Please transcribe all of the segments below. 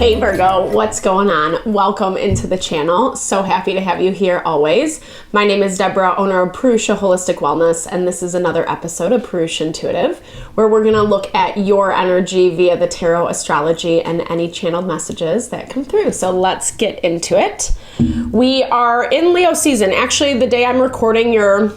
Hey Virgo, what's going on? Welcome into the channel. So happy to have you here always. My name is Deborah, owner of Purusha Holistic Wellness, and this is another episode of Purusha Intuitive, where we're going to look at your energy via the tarot, astrology, and any channeled messages that come through. So let's get into it. We are in Leo season. Actually, the day I'm recording your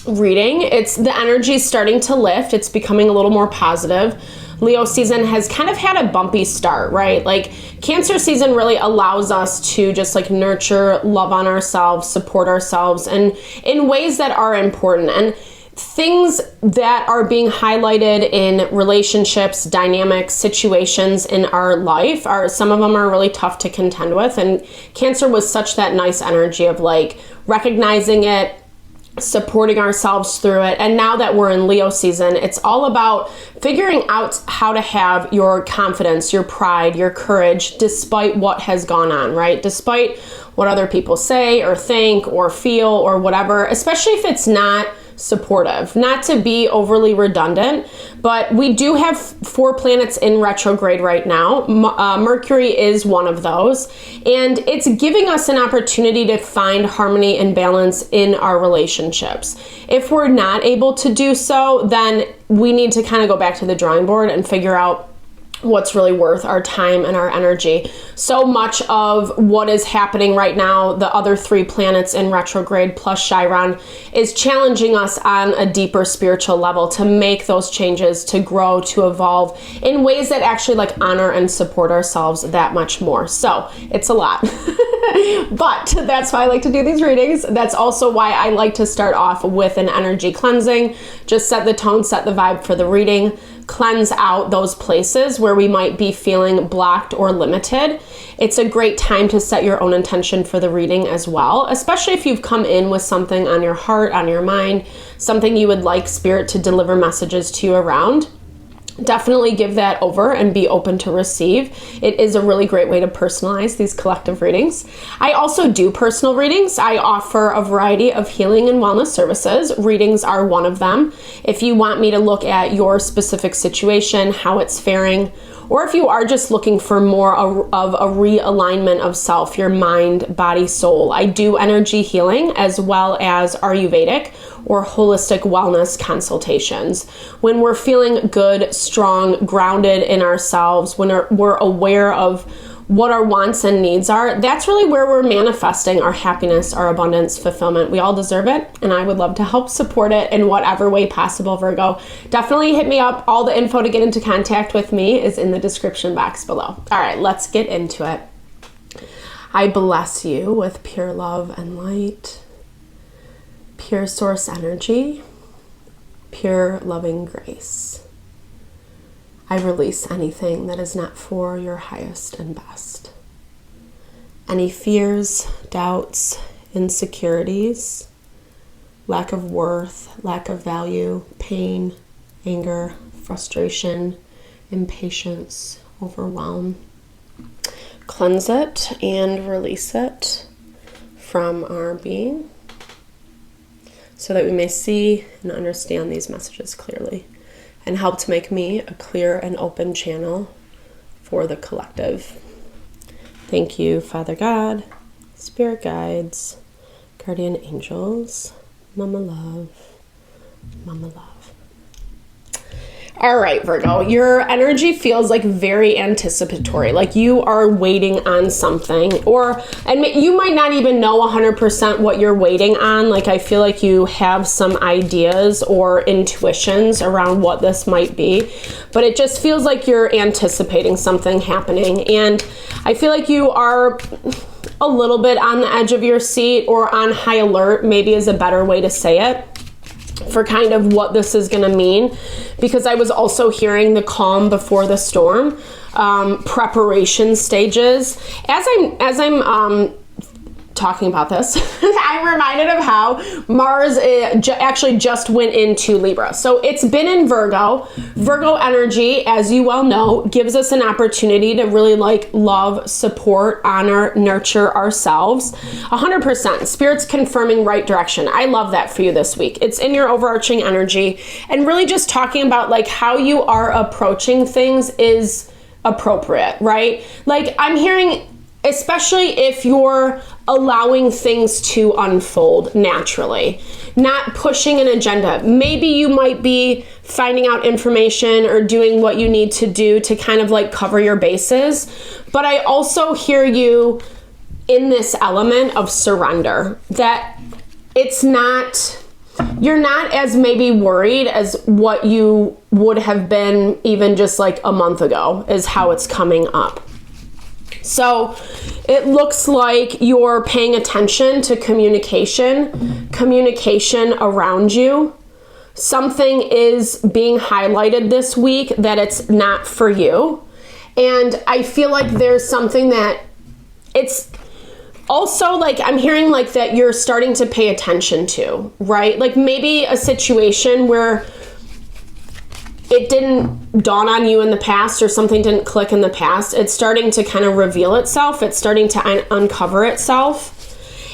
reading, it's the energy is starting to lift. It's becoming a little more positive. Leo season has kind of had a bumpy start, right? Like Cancer season really allows us to just like nurture, love on ourselves, support ourselves, and in ways that are important. And things that are being highlighted in relationships, dynamics, situations in our life are, some of them are really tough to contend with. And Cancer was such that nice energy of like recognizing it, supporting ourselves through it. And now that we're in Leo season, it's all about figuring out how to have your confidence, your pride, your courage, despite what has gone on, right? Despite what other people say or think or feel or whatever, especially if it's not supportive. Not to be overly redundant, but we do have 4 planets in retrograde right now. Mercury is one of those, and it's giving us an opportunity to find harmony and balance in our relationships. If we're not able to do so, then we need to kind of go back to the drawing board and figure out what's really worth our time and our energy. So much of what is happening right now, the other 3 planets in retrograde plus Chiron, is challenging us on a deeper spiritual level to make those changes, to grow, to evolve in ways that actually like honor and support ourselves that much more. So it's a lot. But that's why I like to do these readings. That's also why I like to start off with an energy cleansing. Just set the tone, set the vibe for the reading. Cleanse out those places where we might be feeling blocked or limited. It's a great time to set your own intention for the reading as well, especially if you've come in with something on your heart, on your mind, something you would like Spirit to deliver messages to you around. Definitely give that over and be open to receive. It is a really great way to personalize these collective readings. I also do personal readings. I offer a variety of healing and wellness services. Readings are one of them. If you want me to look at your specific situation, how it's faring, or if you are just looking for more of a realignment of self, your mind, body, soul, I do energy healing as well as Ayurvedic or holistic wellness consultations. When we're feeling good, strong, grounded in ourselves, when we're aware of what our wants and needs are, that's really where we're manifesting our happiness, our abundance, fulfillment. We all deserve it, and I would love to help support it in whatever way possible, Virgo. Definitely hit me up. All the info to get into contact with me is in the description box below. All right, let's get into it. I bless you with pure love and light, pure source energy, pure loving grace. I release anything that is not for your highest and best. Any fears, doubts, insecurities, lack of worth, lack of value, pain, anger, frustration, impatience, overwhelm. Cleanse it and release it from our being so that we may see and understand these messages clearly, and help to make me a clear and open channel for the collective. Thank you, Father God, Spirit Guides, Guardian Angels, Mama Love, Mama Love. All right, Virgo, your energy feels like very anticipatory, like you are waiting on something, and you might not even know 100% what you're waiting on. Like I feel like you have some ideas or intuitions around what this might be, but it just feels like you're anticipating something happening. And I feel like you are a little bit on the edge of your seat or on high alert, maybe is a better way to say it, for kind of what this is going to mean, because I was also hearing the calm before the storm, preparation stages. As I'm talking about this, I'm reminded of how Mars actually just went into Libra. So it's been in Virgo. Virgo energy, as you well know, gives us an opportunity to really like love, support, honor, nurture ourselves. 100%. Spirit's confirming right direction. I love that for you this week. It's in your overarching energy, and really just talking about like how you are approaching things is appropriate, right? Like I'm hearing, especially if you're allowing things to unfold naturally, not pushing an agenda. Maybe you might be finding out information or doing what you need to do to kind of like cover your bases. But I also hear you in this element of surrender, that it's not, you're not as maybe worried as what you would have been even just like a month ago, is how it's coming up. So it looks like you're paying attention to communication around you. Something is being highlighted this week that it's not for you. And I feel like there's something that it's also like, I'm hearing like that you're starting to pay attention to, right? Like maybe a situation where it didn't dawn on you in the past or something didn't click in the past. It's starting to kind of reveal itself. It's starting to uncover itself.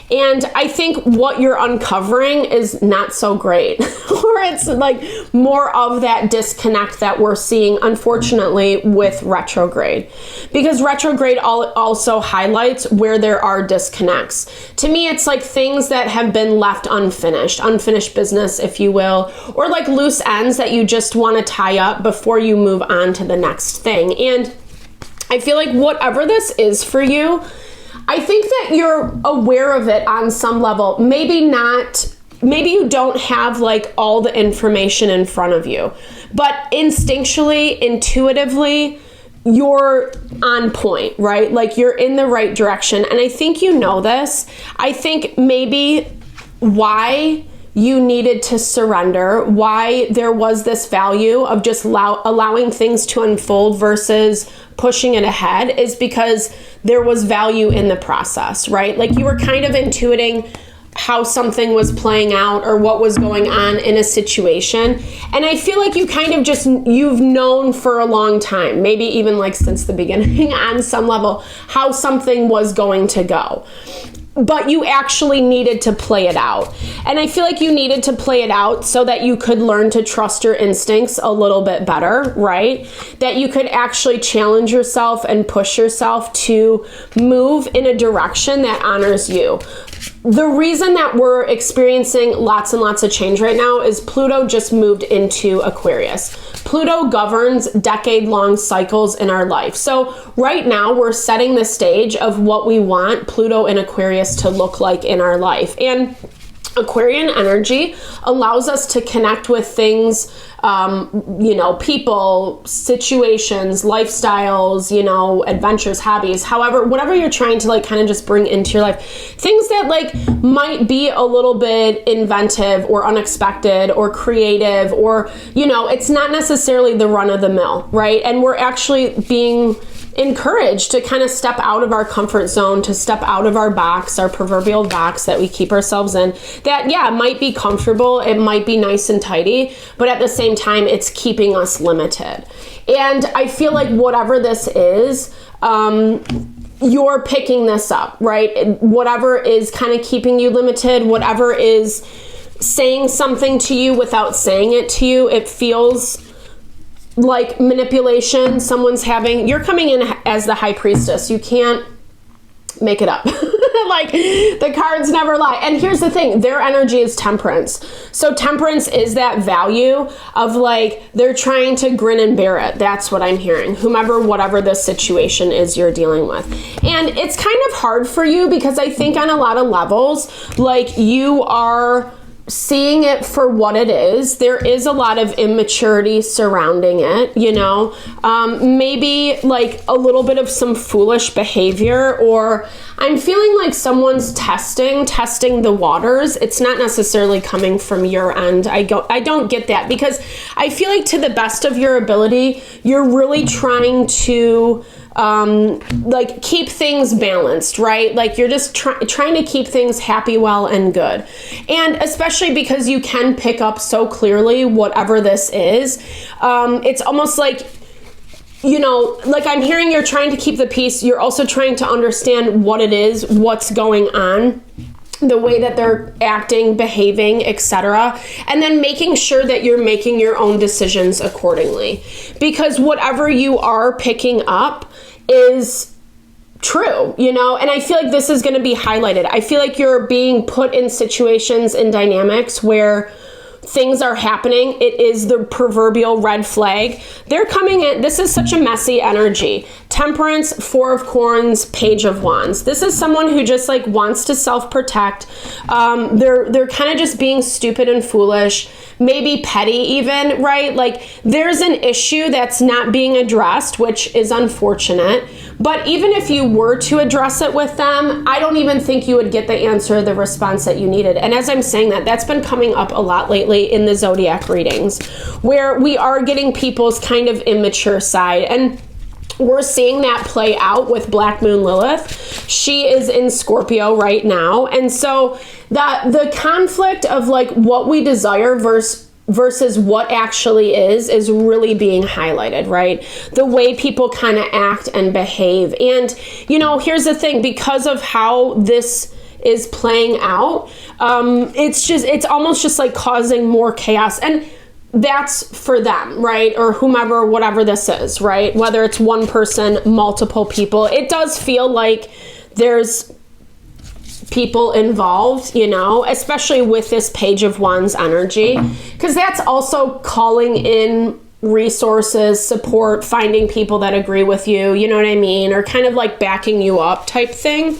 And I think what you're uncovering is not so great, or it's like more of that disconnect that we're seeing, unfortunately, with retrograde. Because retrograde also highlights where there are disconnects. To me, it's like things that have been left unfinished business, if you will, or like loose ends that you just want to tie up before you move on to the next thing. And I feel like whatever this is for you, I think that you're aware of it on some level. Maybe you don't have like all the information in front of you, but instinctually, intuitively, you're on point, right? Like you're in the right direction. And I think you know this. I think maybe why you needed to surrender, why there was this value of just allowing things to unfold versus pushing it ahead, is because there was value in the process, right? Like you were kind of intuiting how something was playing out or what was going on in a situation. And I feel like you kind of you've known for a long time, maybe even like since the beginning on some level, how something was going to go. But you actually needed to play it out. And I feel like you needed to play it out so that you could learn to trust your instincts a little bit better, right? That you could actually challenge yourself and push yourself to move in a direction that honors you. The reason that we're experiencing lots and lots of change right now is Pluto just moved into Aquarius. Pluto governs decade-long cycles in our life. So right now we're setting the stage of what we want Pluto in Aquarius to look like in our life. And Aquarian energy allows us to connect with things, people, situations, lifestyles, adventures, hobbies, however, whatever you're trying to like kind of just bring into your life, things that like might be a little bit inventive or unexpected or creative, or, it's not necessarily the run of the mill, right? And we're actually being encouraged to kind of step out of our comfort zone, to step out of our box, our proverbial box that we keep ourselves in, that, it might be comfortable, it might be nice and tidy, but at the same time, it's keeping us limited. And I feel like whatever this is, you're picking this up, right? Whatever is kind of keeping you limited, whatever is saying something to you without saying it to you, it feels like manipulation. You're coming in as the high priestess. You can't make it up. Like the cards never lie. And here's the thing, their energy is temperance. So temperance is that value of like, they're trying to grin and bear it. That's what I'm hearing. Whatever the situation is you're dealing with. And it's kind of hard for you because I think on a lot of levels, like you are seeing it for what it is. There is a lot of immaturity surrounding it, maybe like a little bit of some foolish behavior, or I'm feeling like someone's testing the waters. It's not necessarily coming from your end. I don't get that, because I feel like to the best of your ability, you're really trying to like keep things balanced, right? Like you're just trying to keep things happy, well, and good. And especially because you can pick up so clearly whatever this is, it's almost like, like I'm hearing you're trying to keep the peace. You're also trying to understand what it is, what's going on. the way that they're acting, behaving, etc. And then making sure that you're making your own decisions accordingly. Because whatever you are picking up is true, you know? And I feel like this is going to be highlighted. I feel like you're being put in situations and dynamics where things are happening. It is the proverbial red flag. They're coming in. This is such a messy energy. Temperance, Four of Wands, Page of Wands. This is someone who just like wants to self-protect. They're kind of just being stupid and foolish, maybe petty even, right? Like there's an issue that's not being addressed, which is unfortunate. But even if you were to address it with them, I don't even think you would get the answer, the response that you needed. And as I'm saying that, that's been coming up a lot lately in the zodiac readings, where we are getting people's kind of immature side. And we're seeing that play out with Black Moon Lilith. She is in Scorpio right now. And so the conflict of like what we desire versus what actually is really being highlighted, right? The way people kind of act and behave. And, you know, here's the thing, because of how this is playing out, it's almost just like causing more chaos. And that's for them, right? Or whomever, whatever this is, right? Whether it's one person, multiple people, it does feel like there's people involved, you know, especially with this Page of Wands energy, because that's also calling in resources, support, finding people that agree with you, you know what I mean? Or kind of like backing you up type thing.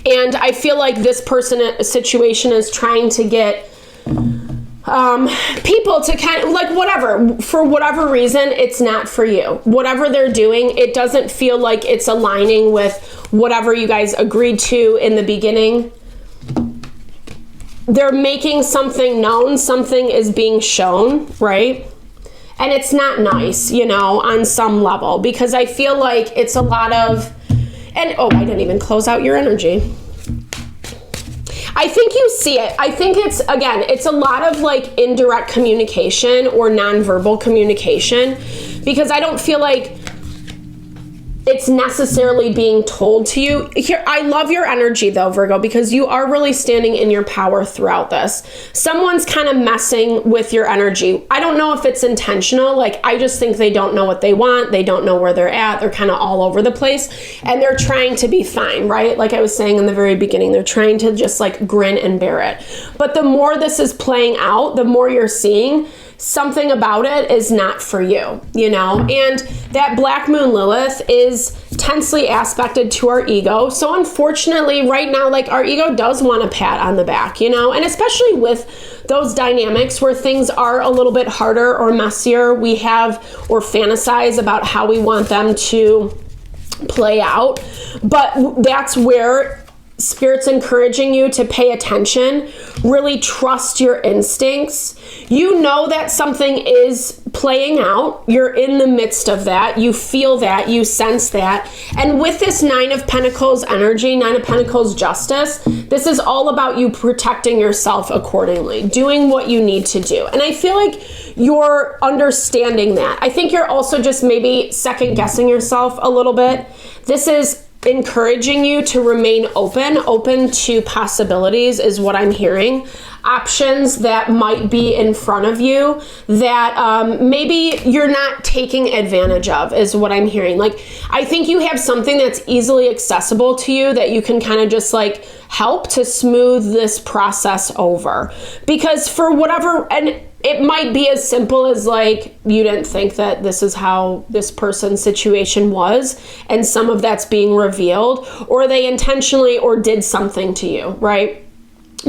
And I feel like this situation is trying to get people to kind of like whatever, for whatever reason, it's not for you. Whatever they're doing, it doesn't feel like it's aligning with whatever you guys agreed to in the beginning. They're making something known, something is being shown, right? And it's not nice, you know, on some level, because I feel like it's a lot of, and oh, I didn't even close out your energy. I think you see it. I think it's, again, it's a lot of like indirect communication or nonverbal communication, because I don't feel like it's necessarily being told to you. Here, I love your energy though, Virgo, because you are really standing in your power throughout this. Someone's kind of messing with your energy. I don't know if it's intentional. Like, I just think they don't know what they want. They don't know where they're at. They're kind of all over the place, and they're trying to be fine, right? Like I was saying in the very beginning, they're trying to just like grin and bear it. But the more this is playing out, the more you're seeing something about it is not for you, you know? And that Black Moon Lilith is tensely aspected to our ego. So unfortunately right now, like our ego does want a pat on the back, you know? And especially with those dynamics where things are a little bit harder or messier, we have or fantasize about how we want them to play out. But that's where Spirit's encouraging you to pay attention, really trust your instincts. You know that something is playing out. You're in the midst of that. You feel that, you sense that. And with this Nine of Pentacles energy, Nine of Pentacles justice, this is all about you protecting yourself accordingly, doing what you need to do. And I feel like you're understanding that. I think you're also just maybe second guessing yourself a little bit. This is encouraging you to remain open to possibilities is what I'm hearing. Options that might be in front of you that maybe you're not taking advantage of is what I'm hearing. Like, I think you have something that's easily accessible to you that you can kind of just like help to smooth this process over. Because for whatever, and it might be as simple as like, you didn't think that this is how this person's situation was, and some of that's being revealed, or they intentionally or did something to you, right?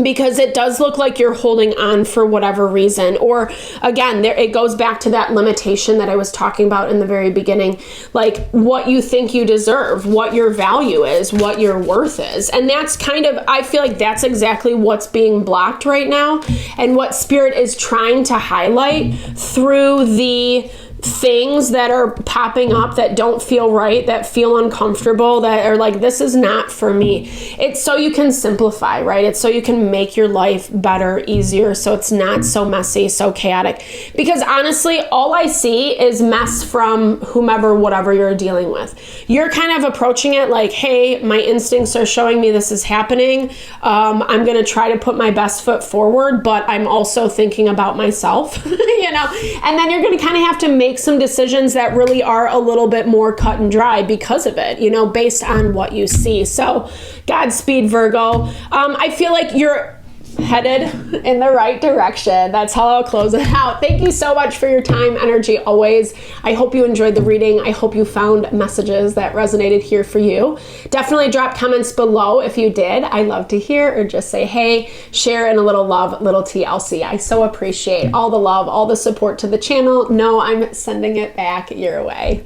Because it does look like you're holding on for whatever reason. Or again, it goes back to that limitation that I was talking about in the very beginning, like what you think you deserve, what your value is, what your worth is. And that's kind of, I feel like that's exactly what's being blocked right now, and what Spirit is trying to highlight through the things that are popping up that don't feel right, that feel uncomfortable, that are like, this is not for me. It's so you can simplify, right? It's so you can make your life better, easier, so it's not so messy, so chaotic. Because honestly, all I see is mess from whomever, whatever you're dealing with. You're kind of approaching it like, hey, my instincts are showing me this is happening. I'm going to try to put my best foot forward, but I'm also thinking about myself, you know? And then you're going to kind of have to make some decisions that really are a little bit more cut and dry because of it, you know, based on what you see. So Godspeed, Virgo. I feel like you're headed in the right direction. That's how I'll close it out. Thank you so much for your time, energy, always. I hope you enjoyed the reading. I hope you found messages that resonated here for you. Definitely drop comments below if you did. I love to hear, or just say, hey, share in a little love, little TLC. I so appreciate all the love, all the support to the channel. No, I'm sending it back your way.